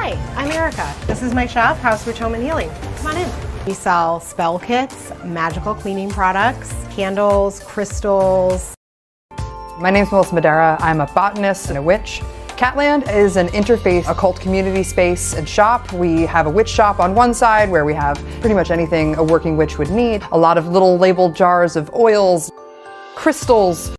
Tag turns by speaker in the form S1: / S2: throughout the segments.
S1: Hi, I'm Erica. This is my shop, Housebridge Home and Healing. Come on in. We sell spell kits, magical cleaning products, candles, crystals.
S2: My name's Melissa Madera. I'm a botanist and a witch. Catland is an interfaith occult community space and shop. We have a witch shop on one side where we have pretty much anything a working witch would need. A lot of little labeled jars of oils, crystals.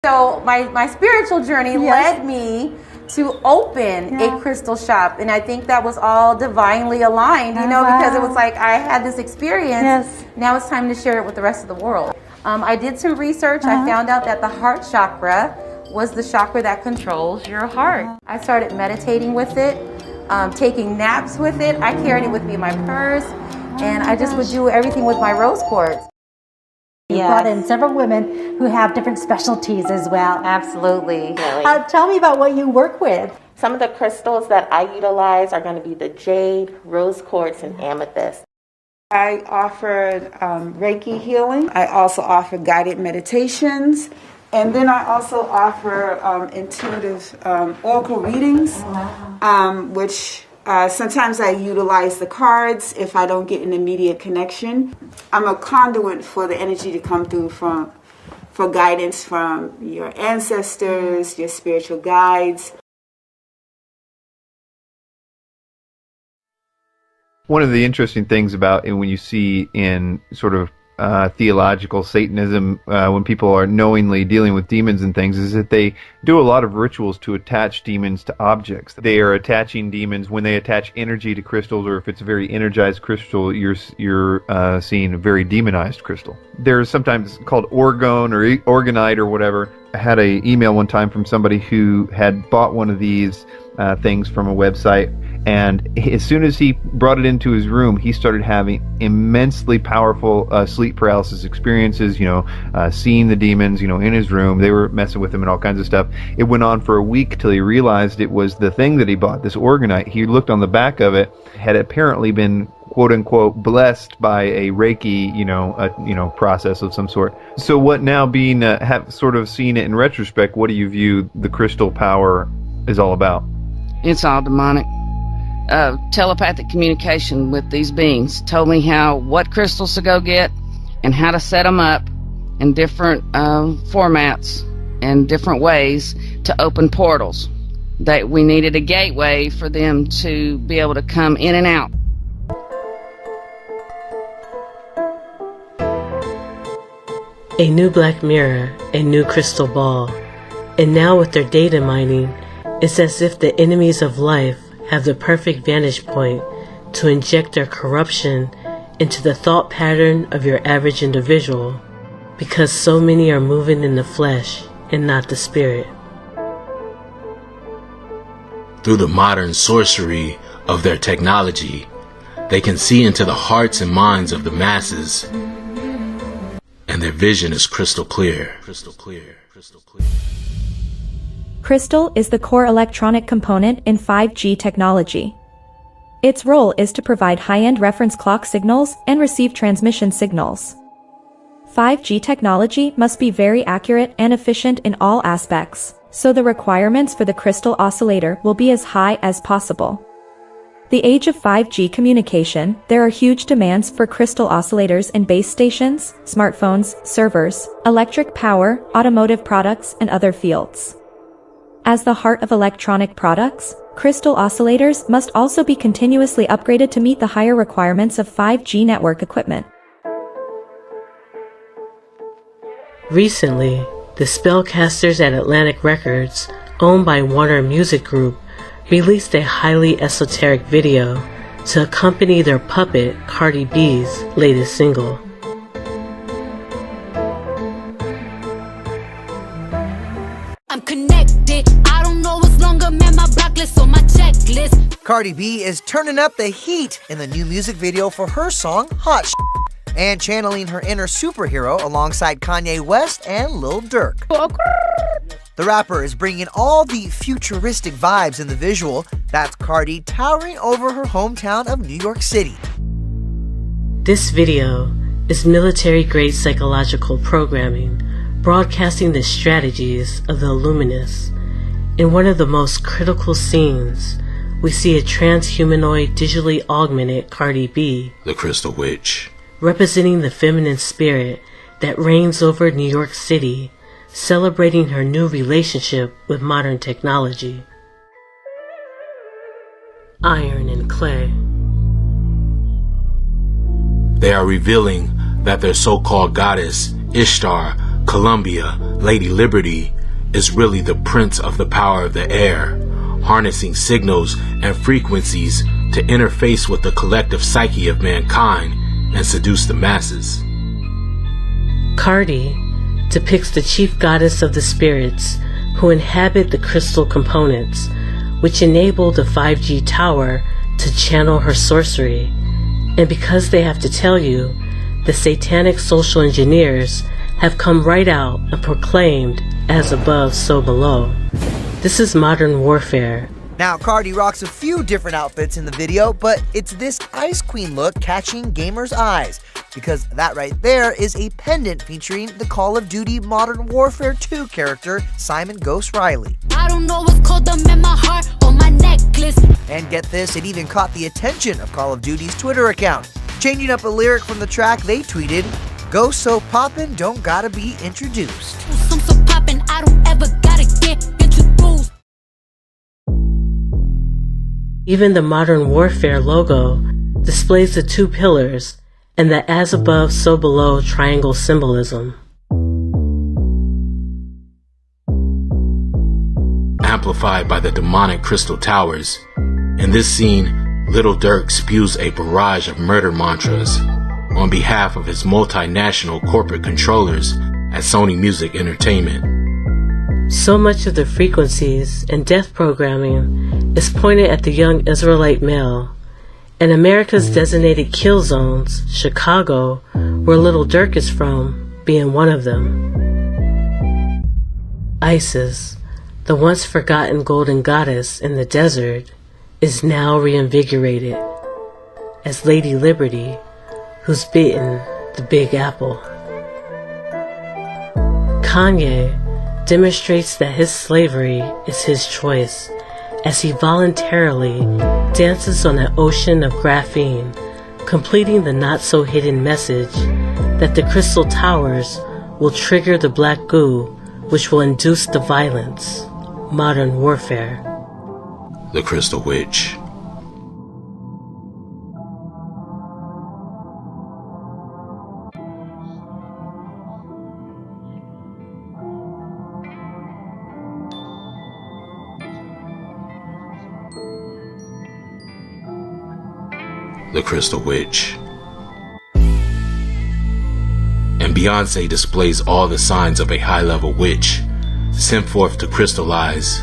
S3: So my spiritual journey led me to open a crystal shop, and I think that was all divinely aligned, you know, because it was like I had this experience. Now it's time to share it with the rest of the world. I did some research. I found out that the heart chakra was the chakra that controls your heart. I started meditating with it, taking naps with it. I carried it with me in my purse, and I just would do everything with my rose quartz.
S4: You brought in several women who have different specialties as well.
S3: Absolutely.
S4: Tell me about what you work with.
S5: Some of the crystals that I utilize are going to be the jade, rose quartz, and amethyst.
S6: I offered Reiki healing. I also offer guided meditations. And then I also offer intuitive oracle readings, which sometimes I utilize the cards if I don't get an immediate connection. I'm a conduit for the energy to come through for guidance from your ancestors, your spiritual guides.
S7: One of the interesting things about when you see in sort of theological Satanism, when people are knowingly dealing with demons and things, is that they do a lot of rituals to attach demons to objects. They are attaching demons when they attach energy to crystals, or if it's a very energized crystal, you're seeing a very demonized crystal. There's sometimes called orgone or orgonite or whatever. I had an email one time from somebody who had bought one of these things from a website, and as soon as he brought it into his room, he started having immensely powerful sleep paralysis experiences, seeing the demons, in his room. They were messing with him and all kinds of stuff. It went on for a week till he realized it was the thing that he bought, this orgonite. He looked on the back of it, had apparently been quote unquote blessed by a Reiki, process of some sort. So what now, being have sort of seen it in retrospect, what do you view the crystal power is all about?
S8: It's all demonic. Telepathic communication with these beings. Told me what crystals to go get and how to set them up in different formats and different ways to open portals. That we needed a gateway for them to be able to come in and out.
S9: A new black mirror, a new crystal ball, and now with their data mining, it's as if the enemies of life have the perfect vantage point to inject their corruption into the thought pattern of your average individual, because so many are moving in the flesh and not the spirit.
S10: Through the modern sorcery of their technology, they can see into the hearts and minds of the masses, and their vision is crystal clear. Crystal clear. Crystal clear.
S11: Crystal is the core electronic component in 5G technology. Its role is to provide high-end reference clock signals and receive transmission signals. 5G technology must be very accurate and efficient in all aspects, so the requirements for the crystal oscillator will be as high as possible. The age of 5G communication, there are huge demands for crystal oscillators in base stations, smartphones, servers, electric power, automotive products, and other fields. As the heart of electronic products, crystal oscillators must also be continuously upgraded to meet the higher requirements of 5G network equipment.
S9: Recently, the spellcasters at Atlantic Records, owned by Warner Music Group, released a highly esoteric video to accompany their puppet Cardi B's latest single.
S12: I'm connected, I don't know what's longer, man, my block list on my checklist.
S13: Cardi B is turning up the heat in the new music video for her song Hot Shit, and channeling her inner superhero alongside Kanye West and Lil Durk. The rapper is bringing all the futuristic vibes in the visual. That's Cardi towering over her hometown of New York City.
S9: This video is military-grade psychological programming, broadcasting the strategies of the Illuminists in one of the most critical scenes we see a transhumanoid digitally augmented Cardi B,
S10: the Crystal Witch,
S9: representing the feminine spirit that reigns over New York City, celebrating her new relationship with modern technology. Iron and clay.
S10: They are revealing that their so-called goddess, Ishtar, Columbia, Lady Liberty, is really the prince of the power of the air, harnessing signals and frequencies to interface with the collective psyche of mankind and seduce the masses.
S9: Cardi depicts the chief goddess of the spirits who inhabit the crystal components, which enable the 5G tower to channel her sorcery. And because they have to tell you, the satanic social engineers have come right out and proclaimed, as above, so below. This is modern warfare.
S13: Now, Cardi rocks a few different outfits in the video, but it's this Ice Queen look catching gamers' eyes, because that right there is a pendant featuring the Call of Duty Modern Warfare 2 character, Simon Ghost Riley.
S12: I don't know what's called them in my heart or my necklace.
S13: And get this, it even caught the attention of Call of Duty's Twitter account. Changing up a lyric from the track, they tweeted, "Ghost so poppin', don't gotta be introduced."
S12: I'm so poppin', I don't ever gotta get introduced.
S9: Even the Modern Warfare logo displays the two pillars and the as above, so below triangle symbolism.
S10: Amplified by the demonic crystal towers, in this scene, Lil Durk spews a barrage of murder mantras on behalf of his multinational corporate controllers at Sony Music Entertainment.
S9: So much of the frequencies and death programming is pointed at the young Israelite male, and America's designated kill zones, Chicago, where Lil Durk is from, being one of them. Isis, the once forgotten golden goddess in the desert, is now reinvigorated as Lady Liberty, who's bitten the Big Apple. Kanye demonstrates that his slavery is his choice as he voluntarily dances on an ocean of graphene, completing the not-so-hidden message that the crystal towers will trigger the black goo, which will induce the violence. Modern warfare.
S10: The Crystal Witch. The Crystal Witch. And Beyonce displays all the signs of a high-level witch, sent forth to crystallize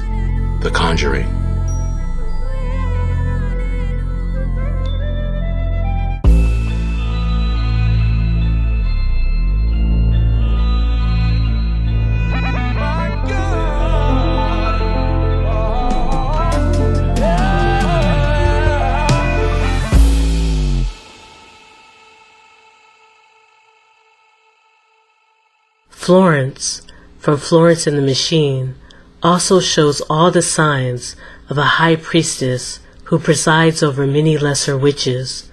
S10: The Conjuring.
S9: Florence, from Florence and the Machine, also shows all the signs of a high priestess who presides over many lesser witches,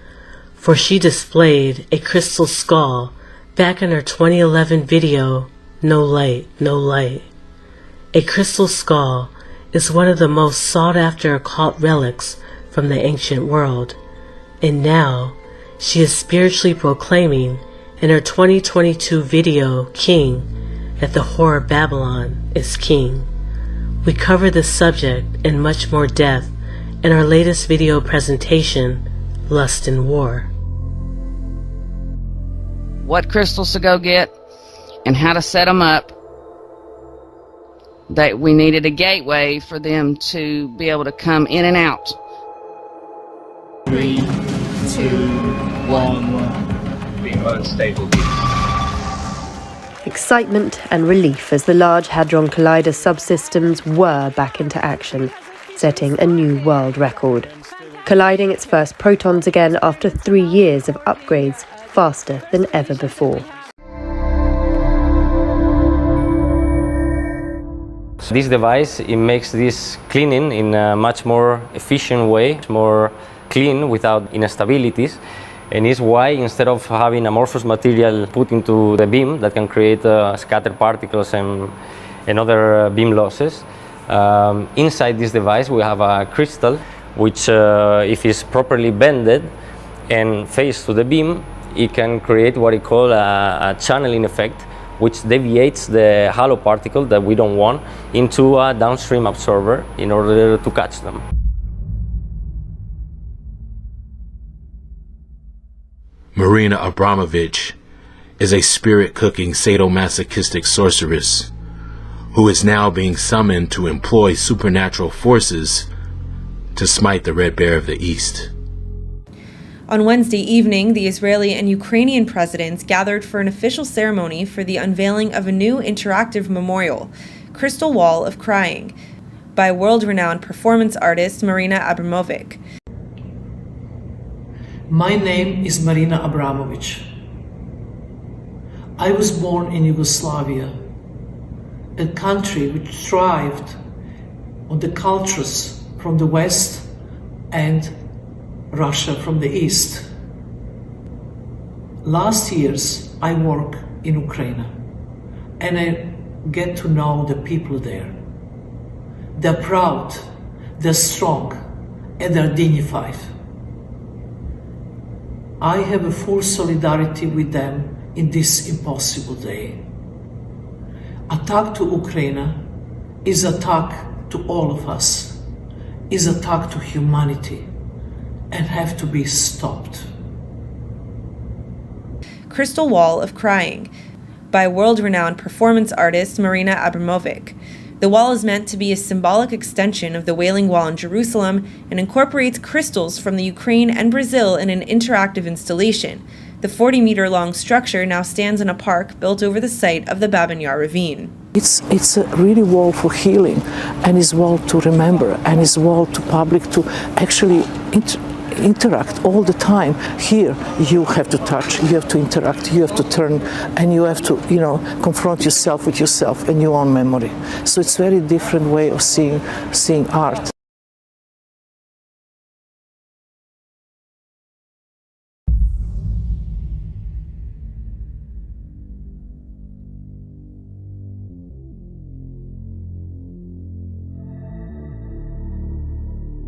S9: for she displayed a crystal skull back in her 2011 video, No Light, No Light. A crystal skull is one of the most sought-after occult relics from the ancient world, and now she is spiritually proclaiming in her 2022 video, King, that the whore Babylon is king. We cover this subject in much more depth in our latest video presentation, Lust and War.
S8: What crystals to go get and how to set them up. That we needed a gateway for them to be able to come in and out.
S14: 3, 2, 1. Being unstable.
S15: Excitement and relief as the Large Hadron Collider subsystems whir back into action, setting a new world record. Colliding its first protons again after 3 years of upgrades, faster than ever before.
S16: This device, it makes this cleaning in a much more efficient way, more clean without instabilities, and is why instead of having amorphous material put into the beam that can create scattered particles and other beam losses, inside this device we have a crystal which if it's properly bended and faced to the beam, it can create what we call a channeling effect, which deviates the hollow particle that we don't want into a downstream absorber in order to catch them.
S10: Marina Abramovich is a spirit-cooking sadomasochistic sorceress who is now being summoned to employ supernatural forces to smite the Red Bear of the East.
S17: On Wednesday evening, the Israeli and Ukrainian presidents gathered for an official ceremony for the unveiling of a new interactive memorial, Crystal Wall of Crying, by world-renowned performance artist Marina Abramovic.
S18: My name is Marina Abramovich. I was born in Yugoslavia, a country which thrived on the cultures from the West and Russia from the East. Last years I work in Ukraine and I get to know the people there. They're proud, they're strong, and they're dignified. I have a full solidarity with them in this impossible day. Attack to Ukraine is attack to all of us, is attack to humanity, and have to be stopped.
S17: Crystal Wall of Crying, by world-renowned performance artist Marina Abramovic. The wall is meant to be a symbolic extension of the Wailing Wall in Jerusalem and incorporates crystals from the Ukraine and Brazil in an interactive installation. The 40-meter-long structure now stands in a park built over the site of the Babin Yar ravine.
S19: It's a really wall for healing, and it's wall to remember, and it's wall to public to actually interact all the time. Here you have to touch, you have to interact, you have to turn, and you have to, confront yourself with yourself and your own memory. So it's a very different way of seeing art.